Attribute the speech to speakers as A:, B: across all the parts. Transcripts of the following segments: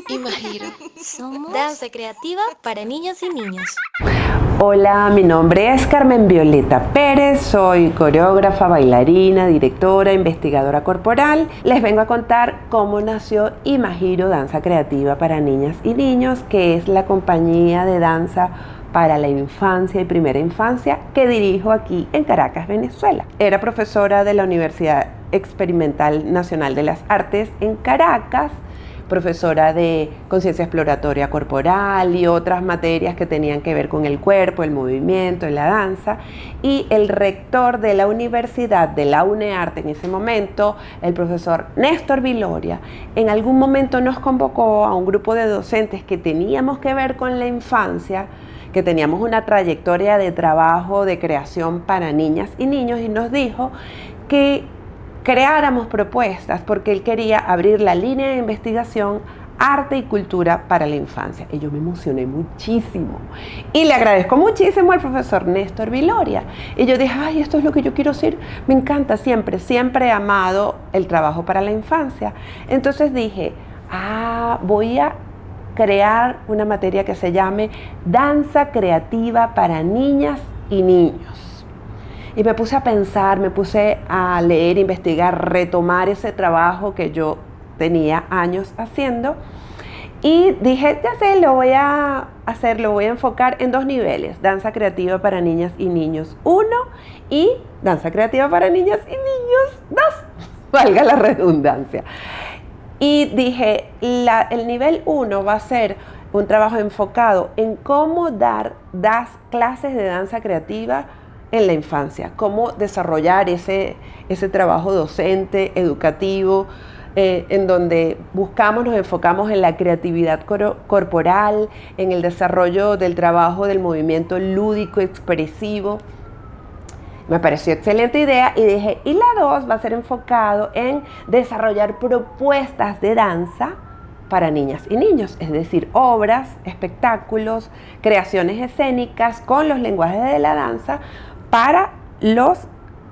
A: Imagiro, somos danza creativa para niñas y niños.
B: Hola, mi nombre es Carmen Violeta Pérez, soy coreógrafa, bailarina, directora, investigadora corporal. Les vengo a contar cómo nació Imagiro Danza Creativa para Niñas y Niños, que es la compañía de danza para la infancia y primera infancia que dirijo aquí en Caracas, Venezuela. Era profesora de la Universidad Experimental Nacional de las Artes en Caracas, profesora de conciencia exploratoria corporal y otras materias que tenían que ver con el cuerpo, el movimiento, la danza, y el rector de la universidad de la UNEARTE en ese momento, el profesor Néstor Viloria, en algún momento nos convocó a un grupo de docentes que teníamos que ver con la infancia, que teníamos una trayectoria de trabajo de creación para niñas y niños, y nos dijo que creáramos propuestas porque él quería abrir la línea de investigación arte y cultura para la infancia. Y yo me emocioné muchísimo y le agradezco muchísimo al profesor Néstor Viloria. Y yo dije, ay, esto es lo que yo quiero hacer. Me encanta, siempre he amado el trabajo para la infancia. Entonces dije, voy a crear una materia que se llame Danza Creativa para Niñas y Niños. Y me puse a pensar, me puse a leer, investigar, retomar ese trabajo que yo tenía años haciendo. Y dije, ya sé, lo voy a enfocar en dos niveles. Danza creativa para niñas y niños 1 y danza creativa para niñas y niños 2. Valga la redundancia. Y dije, el nivel 1 va a ser un trabajo enfocado en cómo dar clases de danza creativa en la infancia, cómo desarrollar ese trabajo docente, educativo, en donde nos enfocamos en la creatividad corporal, en el desarrollo del trabajo del movimiento lúdico, expresivo. Me pareció excelente idea y dije, y la 2 va a ser enfocado en desarrollar propuestas de danza para niñas y niños, es decir, obras, espectáculos, creaciones escénicas con los lenguajes de la danza para los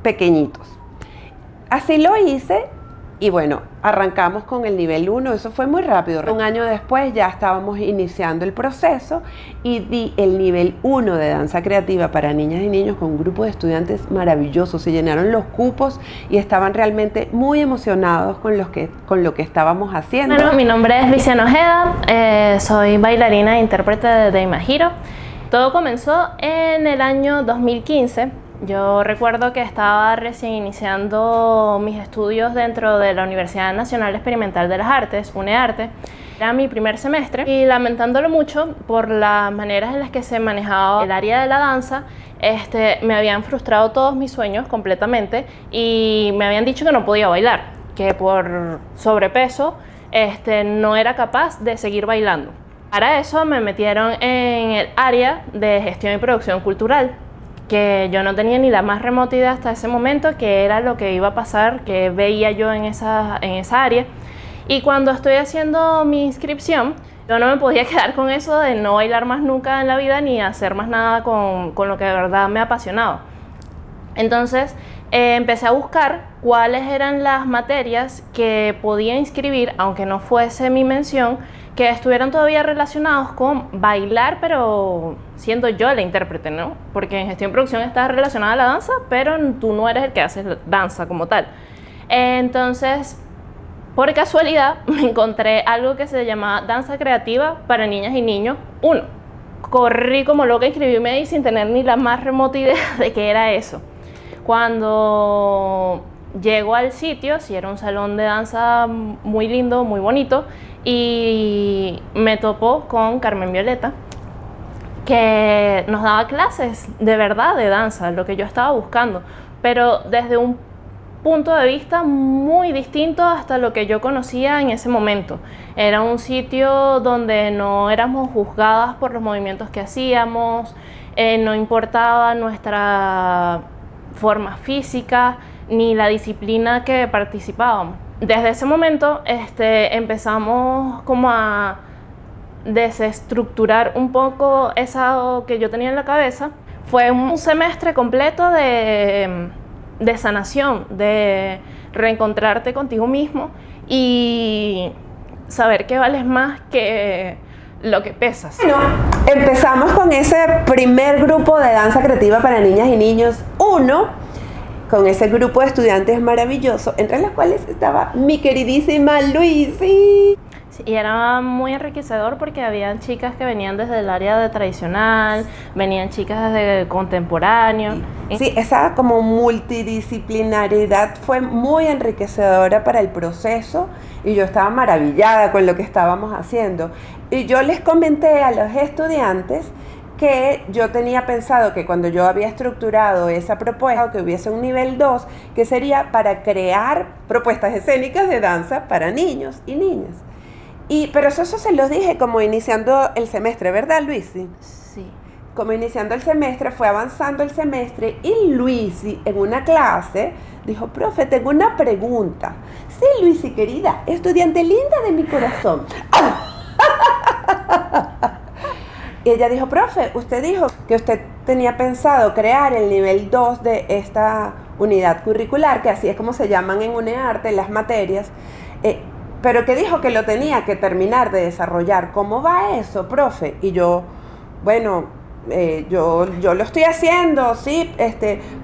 B: pequeñitos. Así lo hice y bueno, arrancamos con el nivel 1, eso fue muy rápido. Un año después ya estábamos iniciando el proceso y di el nivel 1 de danza creativa para niñas y niños con un grupo de estudiantes maravillosos. Se llenaron los cupos y estaban realmente muy emocionados con lo que estábamos haciendo.
C: Bueno, mi nombre es Luciana Ojeda, soy bailarina e intérprete de Imagiro. Todo comenzó en el año 2015. Yo recuerdo que estaba recién iniciando mis estudios dentro de la Universidad Nacional Experimental de las Artes, UNEARTE. Era mi primer semestre y lamentándolo mucho por las maneras en las que se manejaba el área de la danza, me habían frustrado todos mis sueños completamente y me habían dicho que no podía bailar, que por sobrepeso no era capaz de seguir bailando. Para eso me metieron en el área de gestión y producción cultural, que yo no tenía ni la más remota idea hasta ese momento que era lo que iba a pasar, que veía yo en esa área. Y cuando estoy haciendo mi inscripción, yo no me podía quedar con eso de no bailar más nunca en la vida ni hacer más nada con lo que de verdad me apasionaba. Entonces empecé a buscar cuáles eran las materias que podía inscribir, aunque no fuese mi mención, que estuvieran todavía relacionados con bailar, pero siendo yo la intérprete, ¿no? Porque en gestión y producción está relacionada a la danza, pero tú no eres el que haces la danza como tal. Entonces, por casualidad, me encontré algo que se llamaba Danza Creativa para Niñas y Niños 1. Corrí como loca a inscribirme ahí sin tener ni la más remota idea de qué era eso. Cuando llego al sitio, sí era un salón de danza muy lindo, muy bonito, y me topó con Carmen Violeta, que nos daba clases de verdad de danza, lo que yo estaba buscando, pero desde un punto de vista muy distinto hasta lo que yo conocía en ese momento. Era un sitio donde no éramos juzgadas por los movimientos que hacíamos, no importaba nuestra forma física ni la disciplina que participábamos. Desde ese momento empezamos como a desestructurar un poco eso que yo tenía en la cabeza. Fue un semestre completo de sanación, de reencontrarte contigo mismo y saber que vales más que lo que pesas.
B: Bueno, empezamos con ese primer grupo de danza creativa para niñas y niños 1, con ese grupo de estudiantes maravilloso, entre los cuales estaba mi queridísima Luisi.
C: Sí, y era muy enriquecedor porque habían chicas que venían desde el área de tradicional, venían chicas desde contemporáneo.
B: Sí, esa como multidisciplinaridad fue muy enriquecedora para el proceso y yo estaba maravillada con lo que estábamos haciendo. Y yo les comenté a los estudiantes que yo tenía pensado que cuando yo había estructurado esa propuesta, que hubiese un nivel 2, que sería para crear propuestas escénicas de danza para niños y niñas. Pero eso se los dije como iniciando el semestre, ¿verdad, Luisi?
C: Sí.
B: Como iniciando el semestre, fue avanzando el semestre y Luisi en una clase dijo, profe, tengo una pregunta. Sí, Luisi, querida, estudiante linda de mi corazón. Y ella dijo, profe, usted dijo que usted tenía pensado crear el nivel 2 de esta unidad curricular, que así es como se llaman en UNEARTE las materias, pero que dijo que lo tenía que terminar de desarrollar. ¿Cómo va eso, profe? Y yo, bueno, yo lo estoy haciendo, sí,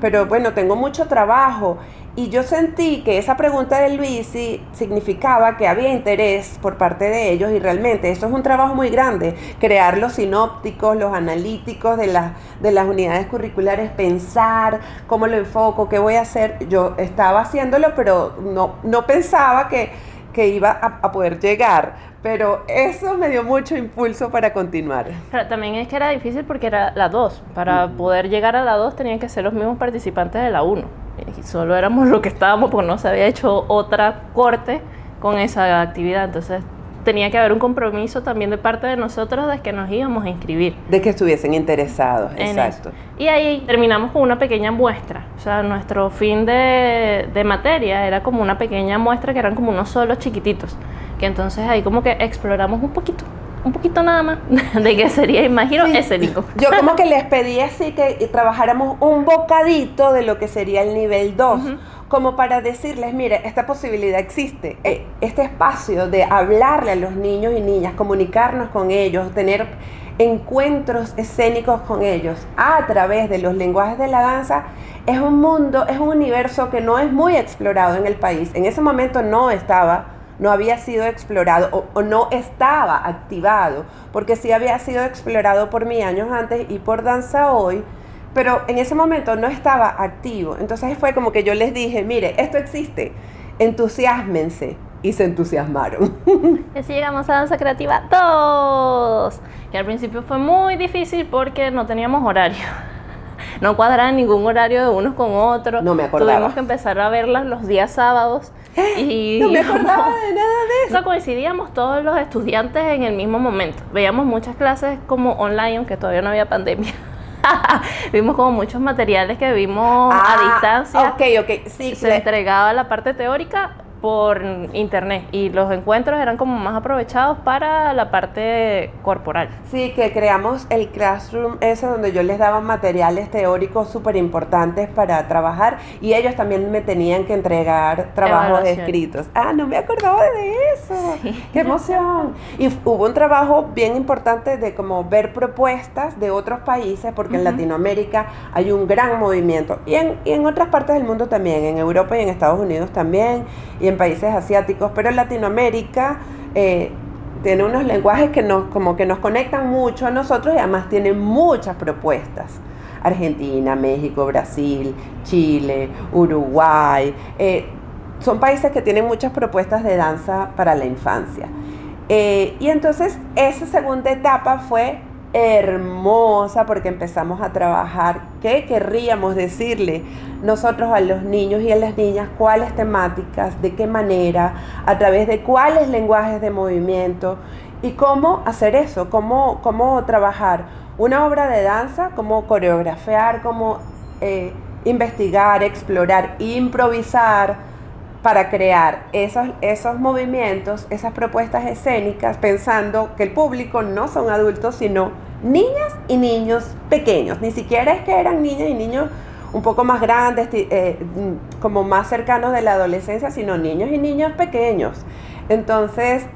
B: pero bueno, tengo mucho trabajo. Y yo sentí que esa pregunta de Luisi significaba que había interés por parte de ellos y realmente eso es un trabajo muy grande, crear los sinópticos, los analíticos de las unidades curriculares, pensar cómo lo enfoco, qué voy a hacer. Yo estaba haciéndolo, pero no pensaba que iba a poder llegar, pero eso me dio mucho impulso para continuar.
C: Pero también es que era difícil porque era la 2. Para poder llegar a la 2 tenían que ser los mismos participantes de la 1. Y solo éramos los que estábamos porque no se había hecho otra corte con esa actividad. Entonces tenía que haber un compromiso también de parte de nosotros de que nos íbamos a inscribir.
B: De que estuviesen interesados, exacto.
C: Y ahí terminamos con una pequeña muestra. O sea, nuestro fin de materia era como una pequeña muestra que eran como unos solos chiquititos. Que entonces ahí como que exploramos un poquito nada más de qué sería Imagiro escénico.
B: Yo como que les pedí así que trabajáramos un bocadito de lo que sería el nivel 2. Como para decirles, mire, esta posibilidad existe, este espacio de hablarle a los niños y niñas, comunicarnos con ellos, tener encuentros escénicos con ellos a través de los lenguajes de la danza, es un mundo, es un universo que no es muy explorado en el país. En ese momento no había sido explorado o no estaba activado, porque sí había sido explorado por mí años antes y por Danza Hoy, pero en ese momento no estaba activo. Entonces fue como que yo les dije, mire, esto existe, entusiásmense, y se entusiasmaron.
C: Y así llegamos a Danza Creativa 2, que al principio fue muy difícil porque no teníamos horario. No cuadraba ningún horario de unos con otros.
B: No me acordaba.
C: Tuvimos que empezar a verlas los días sábados. Y
B: no me acordaba de nada de eso.
C: No coincidíamos todos los estudiantes en el mismo momento. Veíamos muchas clases como online, aunque todavía no había pandemia. Vimos como muchos materiales que vimos a distancia.
B: Ok, sí.
C: Se entregaba la parte teórica por internet y los encuentros eran como más aprovechados para la parte corporal.
B: Sí, que creamos el classroom ese donde yo les daba materiales teóricos súper importantes para trabajar y ellos también me tenían que entregar trabajos escritos. No me acordaba de eso. Sí. ¡Qué emoción! Y hubo un trabajo bien importante de como ver propuestas de otros países, porque en Latinoamérica hay un gran movimiento y en otras partes del mundo también, en Europa y en Estados Unidos también, y en países asiáticos, pero en Latinoamérica tiene unos lenguajes que nos conectan mucho a nosotros y además tiene muchas propuestas. Argentina, México, Brasil, Chile, Uruguay, son países que tienen muchas propuestas de danza para la infancia. Y entonces esa segunda etapa fue hermosa porque empezamos a trabajar qué querríamos decirle nosotros a los niños y a las niñas, cuáles temáticas, de qué manera, a través de cuáles lenguajes de movimiento y cómo hacer eso, cómo trabajar una obra de danza, cómo coreografiar, cómo investigar, explorar, improvisar para crear esos movimientos, esas propuestas escénicas, pensando que el público no son adultos, sino niñas y niños pequeños. Ni siquiera es que eran niñas y niños un poco más grandes, como más cercanos de la adolescencia, sino niños y niñas pequeños. Entonces,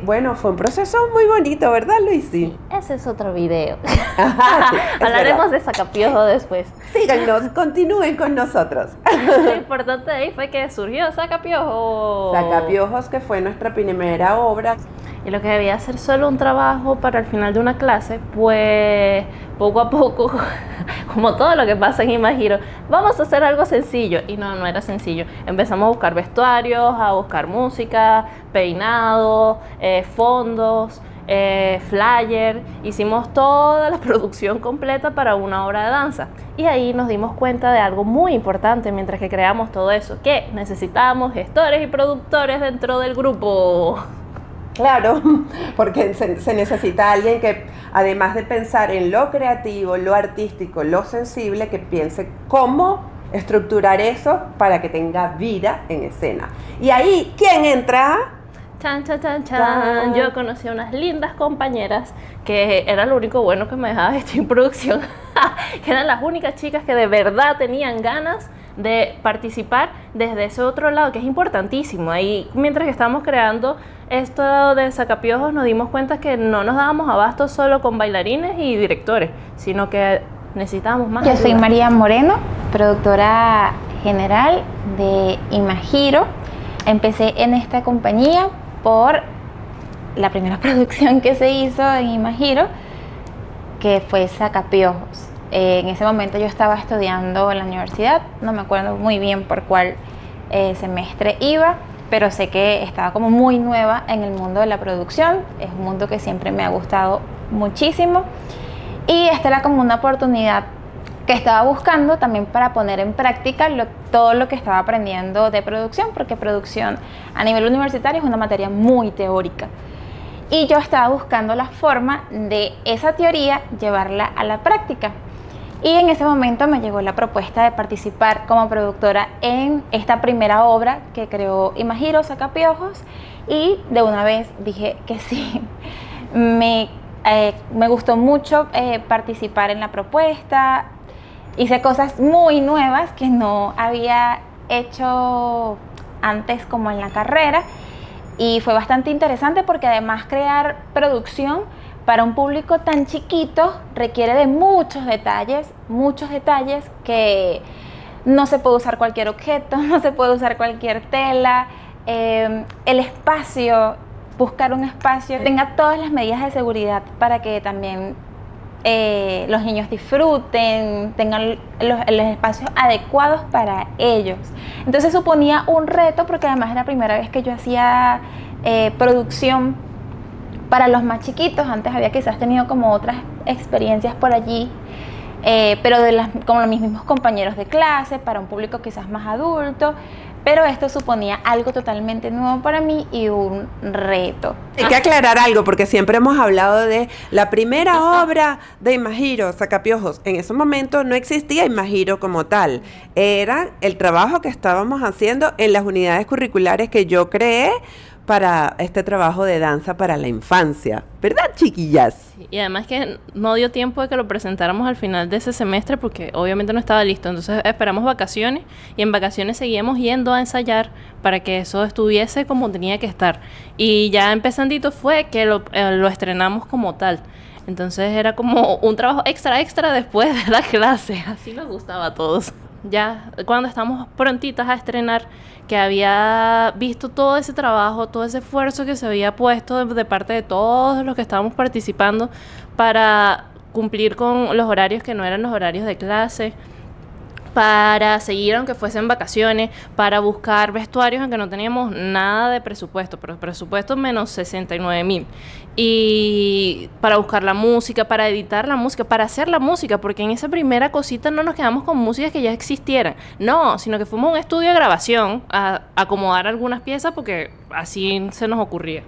B: bueno, fue un proceso muy bonito, ¿verdad, Luisi?
C: Sí, ese es otro video.
B: Ajá, sí,
C: Hablaremos
B: verdad.
C: de Sacapiojo después.
B: Síganos, continúen con nosotros.
C: Lo importante de ahí fue que surgió Sacapiojo.
B: Sacapiojos, que fue nuestra primera obra.
C: Y lo que debía ser solo un trabajo para el final de una clase, pues poco a poco, como todo lo que pasa en Imagiro, vamos a hacer algo sencillo. Y no, no era sencillo. Empezamos a buscar vestuarios, a buscar música, peinado, fondos, flyer. Hicimos toda la producción completa para una obra de danza. Y ahí nos dimos cuenta de algo muy importante mientras que creamos todo eso, que necesitábamos gestores y productores dentro del grupo.
B: Claro, porque se necesita alguien que, además de pensar en lo creativo, lo artístico, lo sensible, que piense cómo estructurar eso para que tenga vida en escena. Y ahí, ¿quién entra?
C: Chan, chan, chan, chan. Yo conocí a unas lindas compañeras que era lo único bueno que me dejaba vestir en producción, que eran las únicas chicas que de verdad tenían ganas de participar desde ese otro lado, que es importantísimo. Ahí, mientras que estábamos creando esto de Sacapiojos, nos dimos cuenta que no nos dábamos abasto solo con bailarines y directores, sino que necesitábamos más
D: Yo
C: ayuda.
D: soy María Moreno, productora general de Imagiro. Empecé en esta compañía por la primera producción que se hizo en Imagiro, que fue Sacapiojos. En ese momento yo estaba estudiando en la universidad, no me acuerdo muy bien por cuál semestre iba, pero sé que estaba como muy nueva en el mundo de la producción. Es un mundo que siempre me ha gustado muchísimo y esta era como una oportunidad que estaba buscando también para poner en práctica todo lo que estaba aprendiendo de producción, porque producción a nivel universitario es una materia muy teórica. Y yo estaba buscando la forma de esa teoría llevarla a la práctica. Y en ese momento me llegó la propuesta de participar como productora en esta primera obra que creó Imagiro, Sacapiojos, y de una vez dije que sí. Me gustó mucho participar en la propuesta. Hice cosas muy nuevas que no había hecho antes como en la carrera, y fue bastante interesante porque además crear producción para un público tan chiquito requiere de muchos detalles que no se puede usar cualquier objeto, no se puede usar cualquier tela, el espacio, buscar un espacio que tenga todas las medidas de seguridad para que también los niños disfruten, tengan los espacios adecuados para ellos. Entonces suponía un reto porque además era la primera vez que yo hacía producción para los más chiquitos. Antes había quizás tenido como otras experiencias por allí, pero como los mismos compañeros de clase, para un público quizás más adulto, pero esto suponía algo totalmente nuevo para mí y un reto.
B: Hay que aclarar algo, porque siempre hemos hablado de la primera obra de Imagiro, Sacapiojos. En ese momento no existía Imagiro como tal. Era el trabajo que estábamos haciendo en las unidades curriculares que yo creé para este trabajo de danza para la infancia. ¿Verdad, chiquillas?
C: Y además que no dio tiempo de que lo presentáramos al final de ese semestre porque obviamente no estaba listo. Entonces esperamos vacaciones y en vacaciones seguíamos yendo a ensayar para que eso estuviese como tenía que estar. Y ya empezandito fue que lo estrenamos como tal. Entonces era como un trabajo extra después de la clase. Así nos gustaba a todos. Ya cuando estamos prontitas a estrenar, que había visto todo ese trabajo, todo ese esfuerzo que se había puesto de parte de todos los que estábamos participando para cumplir con los horarios que no eran los horarios de clase, para seguir aunque fuesen vacaciones, para buscar vestuarios aunque no teníamos nada de presupuesto, pero presupuesto menos 69,000, y para buscar la música, para editar la música, para hacer la música, porque en esa primera cosita no nos quedamos con músicas que ya existieran, no, sino que fuimos a un estudio de grabación a acomodar algunas piezas porque así se nos ocurría.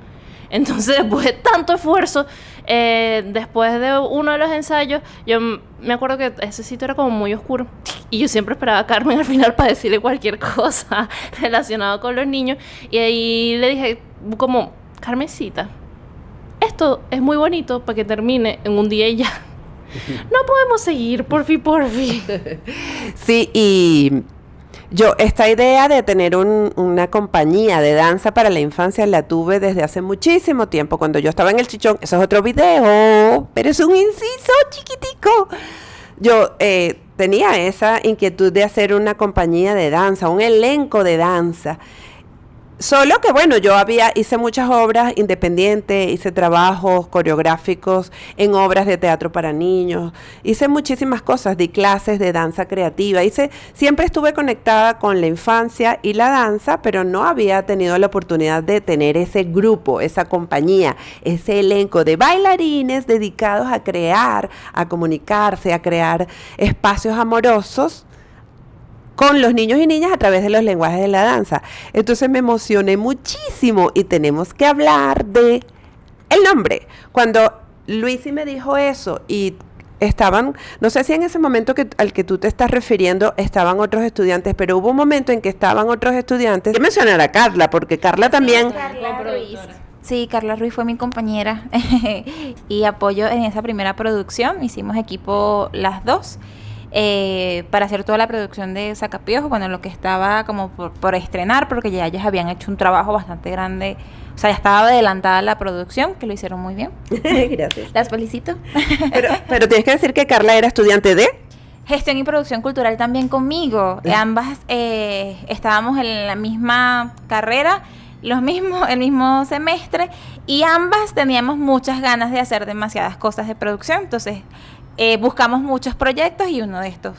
C: Entonces, después de tanto esfuerzo, después de uno de los ensayos, yo me acuerdo que ese sitio era como muy oscuro y yo siempre esperaba a Carmen al final para decirle cualquier cosa relacionada con los niños, y ahí le dije como, Carmencita, esto es muy bonito para que termine en un día y ya. No podemos seguir, porfi.
B: Sí, y yo esta idea de tener una compañía de danza para la infancia la tuve desde hace muchísimo tiempo, cuando yo estaba en el Chichón. Eso es otro video, pero es un inciso chiquitico. Yo tenía esa inquietud de hacer una compañía de danza, un elenco de danza. Solo que bueno, hice muchas obras independientes, hice trabajos coreográficos en obras de teatro para niños, hice muchísimas cosas, di clases de danza creativa, siempre estuve conectada con la infancia y la danza, pero no había tenido la oportunidad de tener ese grupo, esa compañía, ese elenco de bailarines dedicados a crear, a comunicarse, a crear espacios amorosos con los niños y niñas a través de los lenguajes de la danza. Entonces me emocioné muchísimo y tenemos que hablar de el nombre. Cuando Luisi me dijo eso y estaban, no sé si en ese momento al que tú te estás refiriendo estaban otros estudiantes, pero hubo un momento en que estaban otros estudiantes. Quiero mencionar a Carla, porque Carla también...
D: Carla Ruiz. Sí, Carla Ruiz fue mi compañera y apoyo en esa primera producción. Hicimos equipo las dos. Para hacer toda la producción de Sacapiojos, bueno, lo que estaba como por estrenar, porque ya ellas habían hecho un trabajo bastante grande, o sea, ya estaba adelantada la producción, que lo hicieron muy bien.
B: Gracias.
D: Las felicito.
B: Pero tienes que decir que Carla era estudiante de...
D: Gestión y producción cultural también conmigo. Ambas estábamos en la misma carrera, el mismo semestre, y ambas teníamos muchas ganas de hacer demasiadas cosas de producción, entonces... buscamos muchos proyectos y uno de estos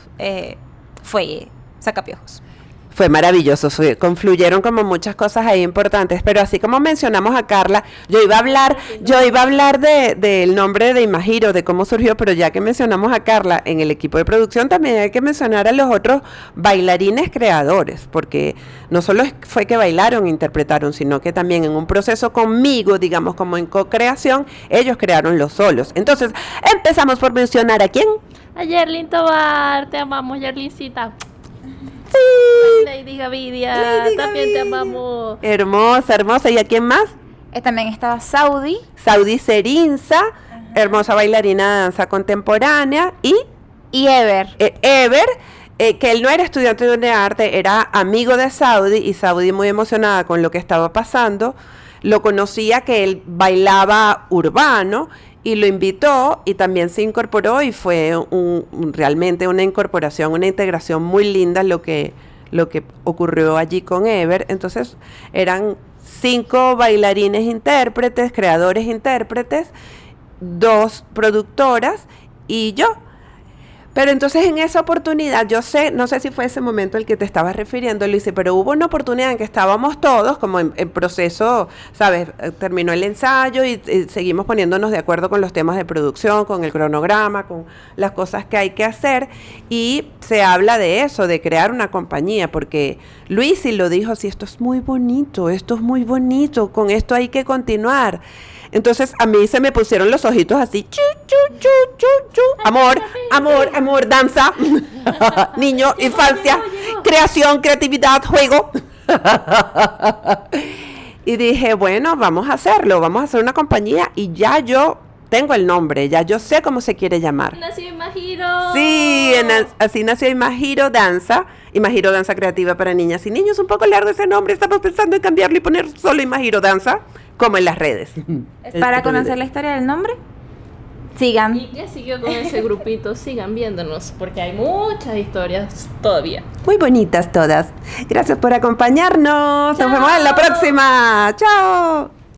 D: fue Sacapiojos.
B: Fue maravilloso, confluyeron como muchas cosas ahí importantes, pero así como mencionamos a Carla, yo iba a hablar del nombre de Imagiro, de cómo surgió, pero ya que mencionamos a Carla en el equipo de producción, también hay que mencionar a los otros bailarines creadores, porque no solo fue que bailaron e interpretaron, sino que también en un proceso conmigo, digamos como en co-creación, ellos crearon los solos. Entonces, empezamos por mencionar a quién.
C: A Yerlin Tobar, te amamos, Yerlincita.
B: Sí.
C: Lady Gavidia, también te amamos.
B: Hermosa, hermosa. ¿Y a quién más?
D: También estaba Saudi
B: Serinza, hermosa bailarina de danza contemporánea. Y
D: Ever.
B: Que él no era estudiante de arte, era amigo de Saudi, y Saudi, muy emocionada con lo que estaba pasando, lo conocía que él bailaba urbano y lo invitó y también se incorporó, y fue realmente una incorporación, una integración muy linda lo que ocurrió allí con Ever. Entonces eran 5 bailarines intérpretes, creadores intérpretes, 2 productoras y yo. Pero entonces en esa oportunidad, no sé si fue ese momento al que te estabas refiriendo, Luisi, pero hubo una oportunidad en que estábamos todos como en proceso, ¿sabes? Terminó el ensayo y seguimos poniéndonos de acuerdo con los temas de producción, con el cronograma, con las cosas que hay que hacer, y se habla de eso, de crear una compañía, porque Luisi lo dijo, sí, esto es muy bonito, con esto hay que continuar. Entonces a mí se me pusieron los ojitos así, chu, chu, chu, chu, chu. Amor, danza, niño, infancia, creación, creatividad, juego. Y dije, bueno, vamos a hacerlo, vamos a hacer una compañía, y ya yo tengo el nombre, ya yo sé cómo se quiere llamar.
C: Nació Imagiro.
B: Sí, así nació Imagiro Danza. Imagiro Danza Creativa para Niñas y Niños. Un poco largo ese nombre, estamos pensando en cambiarlo y poner solo Imagiro Danza, como en las redes.
D: Para conocer la historia del nombre, sigan.
C: Y que siguió con ese grupito, sigan viéndonos, porque hay muchas historias todavía.
B: Muy bonitas todas. Gracias por acompañarnos.
C: Chao.
B: Nos vemos en la próxima. Chao.